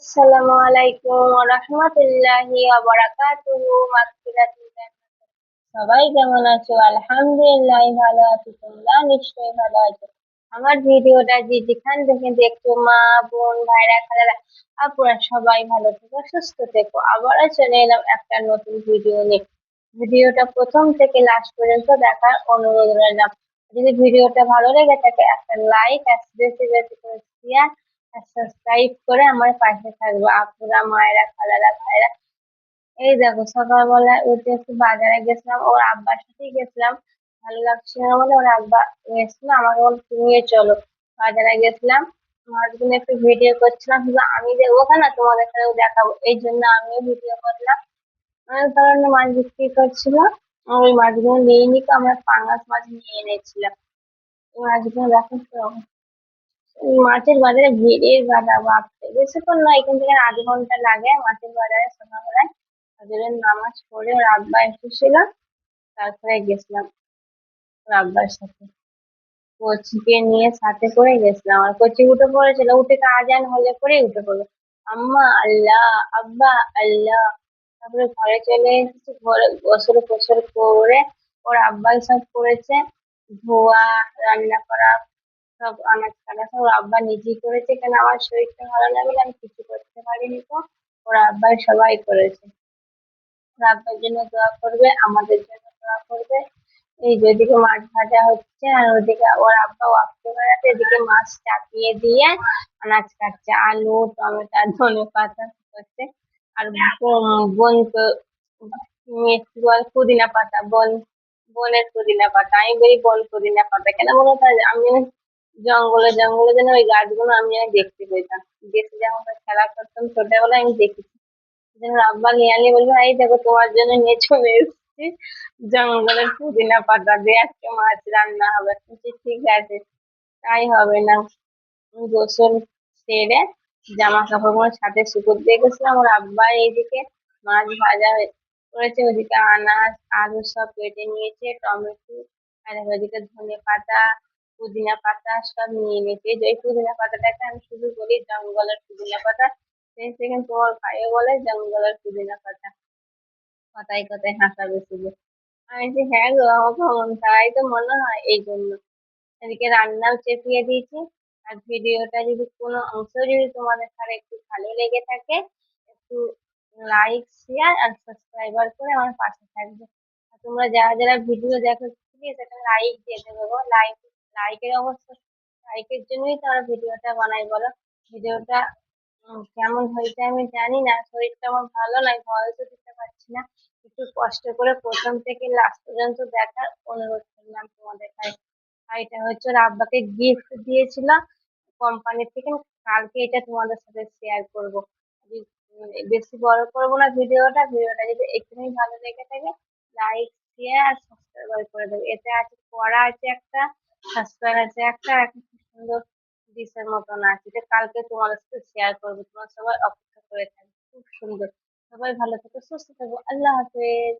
আসসালামু আলাইকুম ওয়া রাহমাতুল্লাহি ওয়া বারাকাতুহু। মাগফিরাতুল জান্নাত। সবাই কেমন আছো? আলহামদুলিল্লাহ ভালো আছি। তোমরা নিশ্চয়ই ভালো আছো। আমার ভিডিওটা যে যেখান থেকে দেখছো, মা, বোন, ভাইরা, খালারা, আপুরা সবাই ভালো থেকো, সুস্থ থেকো। আবারও চলে এলাম একটা নতুন ভিডিও নিয়ে। ভিডিওটা প্রথম থেকে লাস্ট পর্যন্ত দেখার অনুরোধ রইলাম। যদি ভিডিওটা ভালো লেগে থাকে একটা লাইক আর বেশি বেশি করে শেয়ার আর সাবস্ক্রাইব করে আমার পাশে থাকবে। আপুরা, মায়েরা, খালারা, ভাইরা, এই দেখো সকালবেলা উঠে একটু বাজারে গেছিলাম, ওর আব্বার সাথেই গেছিলাম। ভালো লাগছিল না বলে ওর আব্বা গেছিল, আমাকে বল তুমিও চলো। বাজারে গেছিলাম, মার জন্য একটু ভিডিও করছিলাম, শুধু আমি যে ওখানে তোমাদের সাথেও দেখাবো এই জন্য আমিও ভিডিও করলাম। অনেক ধরনের মাছ বিক্রি করছিল, ওই মাছগুলো নিয়ে নিতে আমরা পাঙ্গাস মাছ নিয়ে এনেছিলাম। ওই মাছগুলো দেখো তো, এই মাছের বাজারে ভিড়ের গাদা, বাপরে বেশিক্ষণ নয়, এখান থেকে 0.5 ঘন্টা লাগে মাছের বাজারে সকালবেলায়। ফজরের নামাজ পড়ে ওর আব্বা এসেছিল, তারপরে গেছিলাম ওর আব্বার সাথে। কচিকে নিয়ে সাথে করে গেছিলাম, আর কচি উঠে পড়েছিল, উঠে আজান হলে পরে উঠে পড়লো, আম্মা আল্লাহ, আব্বা আল্লাহ। তারপরে ঘরে চলে এসেছি, ঘরে গোসল ফোসল করে ওর আব্বাই সব করেছে, ধোয়া, রান্না করা, সব আনাজ কাটা সব ওর আব্বা নিজেই করেছে, কেন আমার শরীরটা ভালো লাগে না, আমি কিছু করতে পারিনি, তো ওর আব্বাই সবাই করেছে। ওর আব্বার জন্য দোয়া করবে, আমাদের জন্য দোয়া করবে। এই যে এদিকে মাছ ভাজা হচ্ছে আর ওদিকে ওর আব্বা ওয়াক্ত বেড়াতে, এদিকে মাছ চাপিয়ে দিয়ে আনাজ কাটছে, আলু, টমেটো, ধনে পাতা করছে। আর বোন তো কি বলে পুদিনা পাতা, বনের পুদিনা পাতা, আমি বলি বন পুদিনা পাতা কেন বলো তো, আমি জঙ্গলে জঙ্গলে যেন ওই গাছগুলো আমি যেন দেখতে পেতাম। দেশে যখন খেলা করতাম ছোটবেলায় আমি দেখেছি, যেন আব্বা নিয়ে আনলে বলবো এই দেখো তোমার জন্য নিয়ে চলে এসেছি জঙ্গলের পুদিনা পাতা দিয়ে আজকে মাছ রান্না হবে। আমি বলছি, ঠিক আছে, তাই হবে না। গোসল সেরে জামা কাপড় গুলো ছাদে শুকোতে দিয়ে গেছিলাম, ওর আব্বা এইদিকে মাছ ভাজা করেছে, ওদিকে আনাজ আলু সব কেটে নিয়েছে, টমেটো, আর ওদিকে ধনে পাতা, পুদিনা পাতা সব নিয়ে নিয়েছে। এই যে এই পুদিনা পাতাটাকে আমি শুধু বলি জঙ্গলের পুদিনা পাতা, সেই সেখানে তোমার ভাইও বলে জঙ্গলের পুদিনা পাতা। কথায় কথায় হাসাবে শুধু। আমি বলছি, হ্যাঁ গো, আমাকে তাই তো মনে হয়, এই জন্য। এদিকে রান্নাও চেপিয়ে দিয়েছি। আর ভিডিওটা যদি কোনো অংশ যদি তোমাদের কাছে একটু ভালো লেগে থাকে, একটু লাইক, শেয়ার আর সাবস্ক্রাইবার করে আমার পাশে থাকবে। আর তোমরা যারা যারা ভিডিও দেখো প্লিজ একটা লাইক দিয়ে দেবে গো। লাইকের অবশ্য, লাইকের জন্যই তো আমরা ভিডিওটা বানাই বলো। ভিডিওটা কেমন হয়েছে আমি জানি না, শরীরটা আমার ভালো নয়, ভয়েসও দিতে পারছি না। একটু কষ্ট করে প্রথম থেকে লাস্ট পর্যন্ত দেখার অনুরোধ করলাম তোমাদের কাছে। আর এটা হচ্ছে ওর আব্বাকে গিফট দিয়েছিল কোম্পানি থেকে, কালকে এটা তোমাদের সাথে শেয়ার করবো। বেশি বড় করবো না ভিডিওটা, ভিডিওটা যদি একটুখানি ভালো লেগে থাকে লাইক, শেয়ার আর সাবস্ক্রাইব করে দেবে। এতে আছে পড়া আছে একটা, সাবস্ক্রাইব আছে একটা, একটা খুব সুন্দর ডিশের মতন আছে, এটা কালকে তোমাদের সাথে শেয়ার করবো। তোমার সবাই অপেক্ষা করে থাকবে, খুব সুন্দর। সবাই ভালো থেকো, সুস্থ থাকো, আল্লাহ হাফেজ।